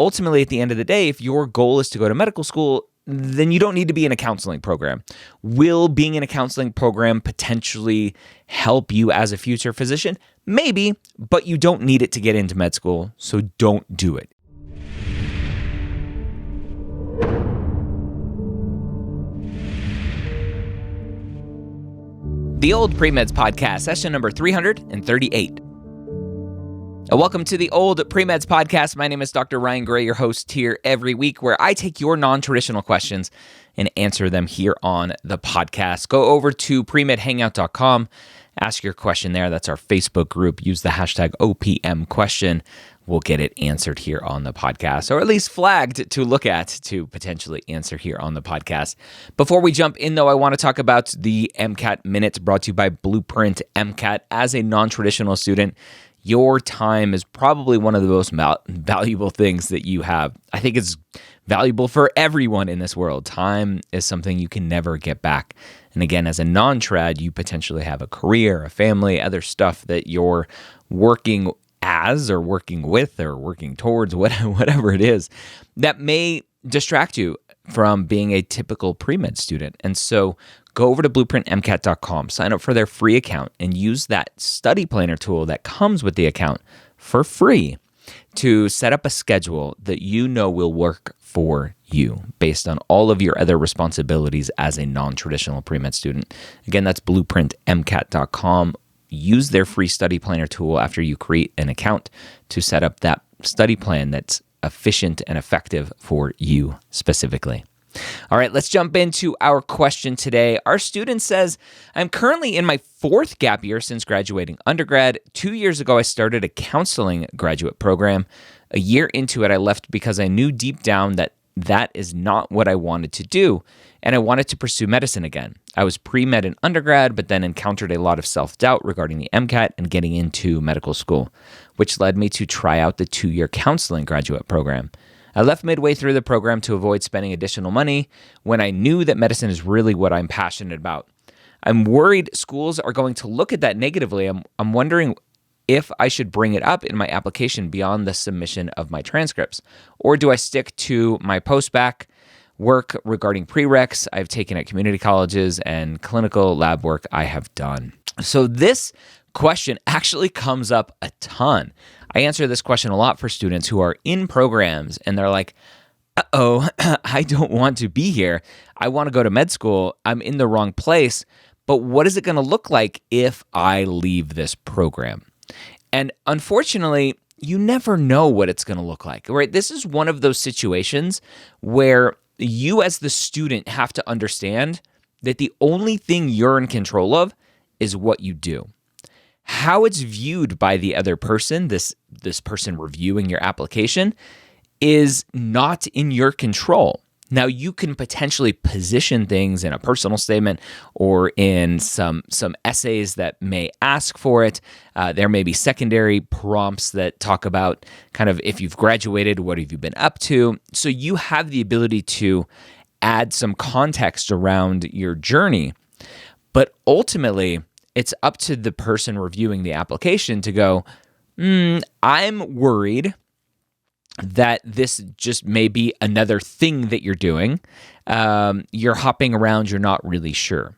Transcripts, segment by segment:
ultimately, at the end of the day, if your goal is to go to medical school, then you don't need to be in a counseling program. Will being in a counseling program potentially help you as a future physician? Maybe, but you don't need it to get into med school, so don't do it. The Old PreMeds Podcast, session number 338. Welcome to the Old PreMeds Podcast. My name is Dr. Ryan Gray, your host here every week, where I take your non-traditional questions and answer them here on the podcast. Go over to premedhangout.com, ask your question there. That's our Facebook group. Use the hashtag OPMQuestion. We'll get it answered here on the podcast, or at least flagged to look at to potentially answer here on the podcast. Before we jump in, though, I want to talk about the MCAT Minute brought to you by Blueprint MCAT. As a non-traditional student, your time is probably one of the most valuable things that you have. I think it's valuable for everyone in this world. Time is something you can never get back. And again, as a non-trad, you potentially have a career, a family, other stuff that you're working as or working with or working towards, whatever it is, that may distract you from being a typical pre-med student. And so go over to blueprintmcat.com, sign up for their free account, and use that study planner tool that comes with the account for free to set up a schedule that you know will work for you based on all of your other responsibilities as a non-traditional pre-med student. Again, that's blueprintmcat.com. Use their free study planner tool after you create an account to set up that study plan that's efficient and effective for you specifically. All right, let's jump into our question today. Our student says, I'm currently in my fourth gap year since graduating undergrad. 2 years ago, I started a counseling graduate program. A year into it, I left because I knew deep down that that is not what I wanted to do, and I wanted to pursue medicine again. I was pre-med in undergrad, but then encountered a lot of self-doubt regarding the MCAT and getting into medical school, which led me to try out the 2-year counseling graduate program. I left midway through the program to avoid spending additional money when I knew that medicine is really what I'm passionate about. I'm worried schools are going to look at that negatively. I'm wondering if I should bring it up in my application beyond the submission of my transcripts, or do I stick to my post-bac work regarding prereqs I've taken at community colleges and clinical lab work I have done? So this question actually comes up a ton. I answer this question a lot for students who are in programs and they're like, I don't want to be here. I want to go to med school. I'm in the wrong place. But what is it going to look like if I leave this program? And unfortunately, you never know what it's going to look like, right? This is one of those situations where you as the student have to understand that the only thing you're in control of is what you do. How it's viewed by the other person, this person reviewing your application, is not in your control. Now, you can potentially position things in a personal statement or in some essays that may ask for it. There may be secondary prompts that talk about kind of if you've graduated, what have you been up to? So you have the ability to add some context around your journey. But ultimately, it's up to the person reviewing the application to go, I'm worried that this just may be another thing that you're doing. You're hopping around, you're not really sure.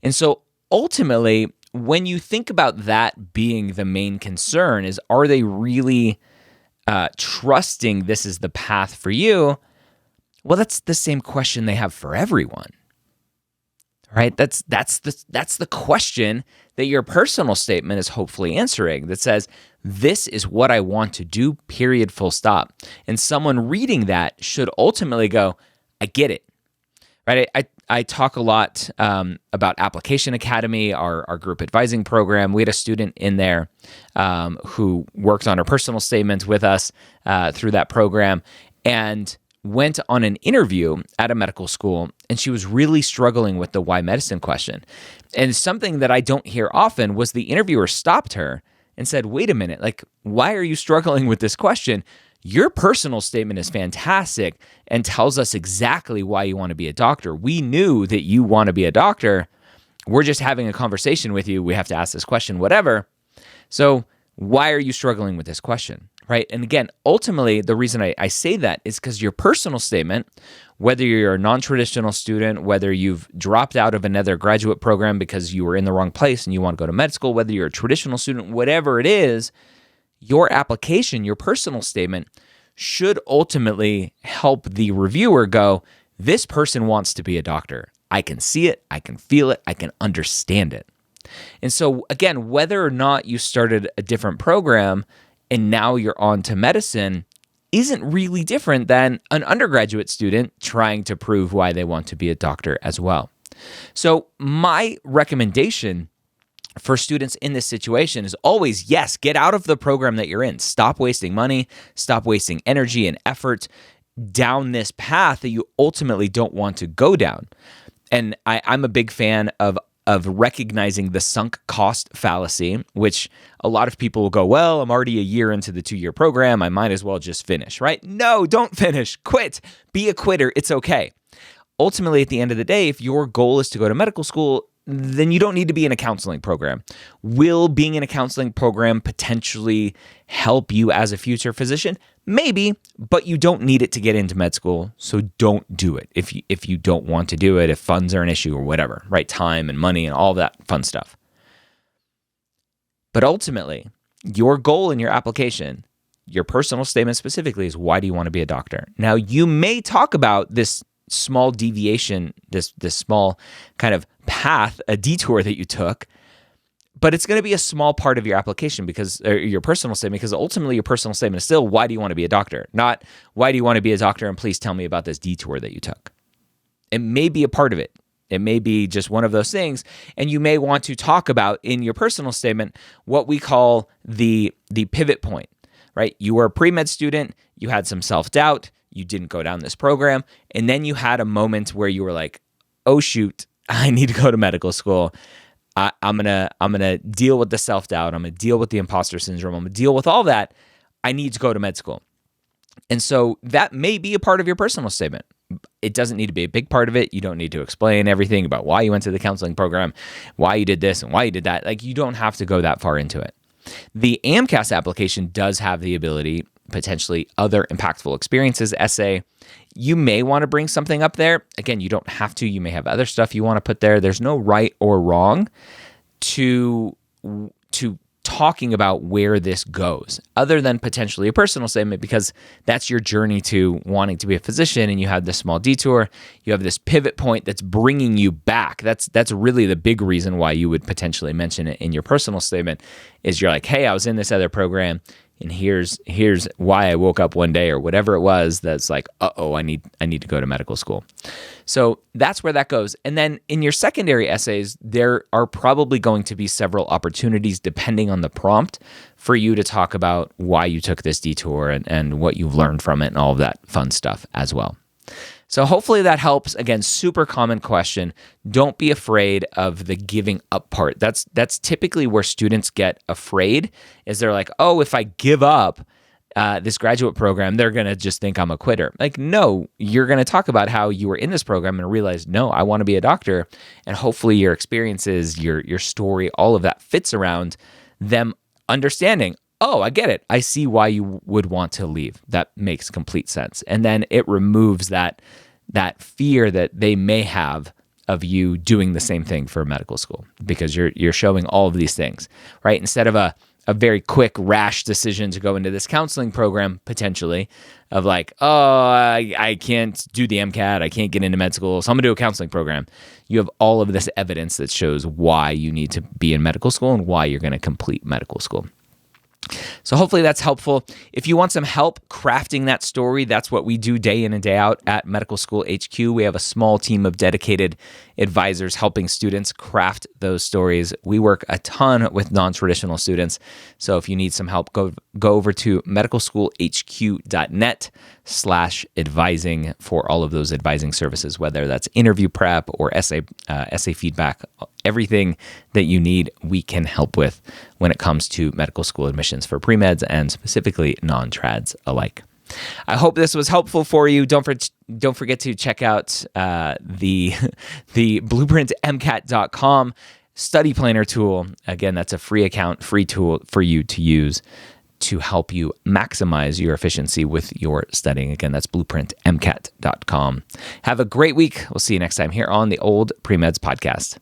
And so ultimately, when you think about that being the main concern is, are they really trusting this is the path for you? Well, that's the same question they have for everyone, right? That's the question that your personal statement is hopefully answering, that says, this is what I want to do, period, full stop. And someone reading that should ultimately go, I get it, right? I talk a lot about Application Academy, our group advising program. We had a student in there who worked on her personal statements with us through that program and went on an interview at a medical school, and she was really struggling with the why medicine question. And something that I don't hear often was the interviewer stopped her and said, wait a minute, like, why are you struggling with this question? Your personal statement is fantastic and tells us exactly why you want to be a doctor. We knew that you want to be a doctor. We're just having a conversation with you. We have to ask this question, whatever. So why are you struggling with this question? right? And again, ultimately, the reason I say that is because your personal statement, whether you're a non-traditional student, whether you've dropped out of another graduate program because you were in the wrong place and you want to go to med school, whether you're a traditional student, whatever it is, your application, your personal statement should ultimately help the reviewer go, this person wants to be a doctor. I can see it, I can feel it, I can understand it. And so again, whether or not you started a different program and now you're on to medicine isn't really different than an undergraduate student trying to prove why they want to be a doctor as well. So my recommendation for students in this situation is always, yes, get out of the program that you're in. Stop wasting money, stop wasting energy and effort down this path that you ultimately don't want to go down. And I'm a big fan of recognizing the sunk cost fallacy, which a lot of people will go, well, I'm already a year into the 2-year program. I might as well just finish, right? No, don't finish. Quit. Be a quitter. It's okay. Ultimately, at the end of the day, if your goal is to go to medical school, then you don't need to be in a counseling program. Will being in a counseling program potentially help you as a future physician? Maybe, but you don't need it to get into med school, so don't do it if you don't want to do it, if funds are an issue or whatever, right? Time and money and all that fun stuff. But ultimately, your goal in your application, your personal statement specifically, is why do you want to be a doctor? Now, you may talk about this small deviation, this small kind of path, a detour that you took, but it's going to be a small part of your application your personal statement, because ultimately your personal statement is still, why do you want to be a doctor? Not, why do you want to be a doctor and please tell me about this detour that you took. It may be a part of it. It may be just one of those things, and you may want to talk about in your personal statement what we call the pivot point, right? You were a pre-med student, you had some self-doubt, you didn't go down this program, and then you had a moment where you were like, oh shoot, I need to go to medical school. I'm gonna deal with the self-doubt. I'm gonna deal with the imposter syndrome. I'm gonna deal with all that. I need to go to med school. And so that may be a part of your personal statement. It doesn't need to be a big part of it. You don't need to explain everything about why you went to the counseling program, why you did this and why you did that. Like, you don't have to go that far into it. The MCAT application does have the ability, potentially other impactful experiences essay. You may want to bring something up there. Again, you don't have to. You may have other stuff you want to put there. There's no right or wrong to talking about where this goes, other than potentially a personal statement, because that's your journey to wanting to be a physician, and you have this small detour. You have this pivot point that's bringing you back. That's really the big reason why you would potentially mention it in your personal statement, is you're like, hey, I was in this other program, and here's why I woke up one day, or whatever it was, that's like, I need to go to medical school. So that's where that goes. And then in your secondary essays, there are probably going to be several opportunities, depending on the prompt, for you to talk about why you took this detour and what you've learned from it and all of that fun stuff as well. So hopefully that helps. Again, super common question. Don't be afraid of the giving up part. That's typically where students get afraid, is they're like, oh, if I give up this graduate program, they're going to just think I'm a quitter. Like, no, you're going to talk about how you were in this program and realize, no, I want to be a doctor. And hopefully your experiences, your story, all of that fits around them understanding, oh, I get it. I see why you would want to leave. That makes complete sense. And then it removes that fear that they may have of you doing the same thing for medical school, because you're showing all of these things, right? Instead of a very quick, rash decision to go into this counseling program, potentially, of like, oh, I can't do the MCAT, I can't get into med school, so I'm going to do a counseling program. You have all of this evidence that shows why you need to be in medical school and why you're going to complete medical school. So hopefully that's helpful. If you want some help crafting that story, that's what we do day in and day out at Medical School HQ. We have a small team of dedicated advisors helping students craft those stories. We work a ton with non-traditional students. So if you need some help, go over to medicalschoolhq.net/advising for all of those advising services, whether that's interview prep or essay feedback. Everything that you need, we can help with when it comes to medical school admissions for pre-meds and specifically non-trads alike. I hope this was helpful for you. Don't forget to check out the blueprintmcat.com study planner tool. Again, that's a free account, free tool for you to use to help you maximize your efficiency with your studying. Again, that's blueprintmcat.com. Have a great week. We'll see you next time here on the Old PreMeds Podcast.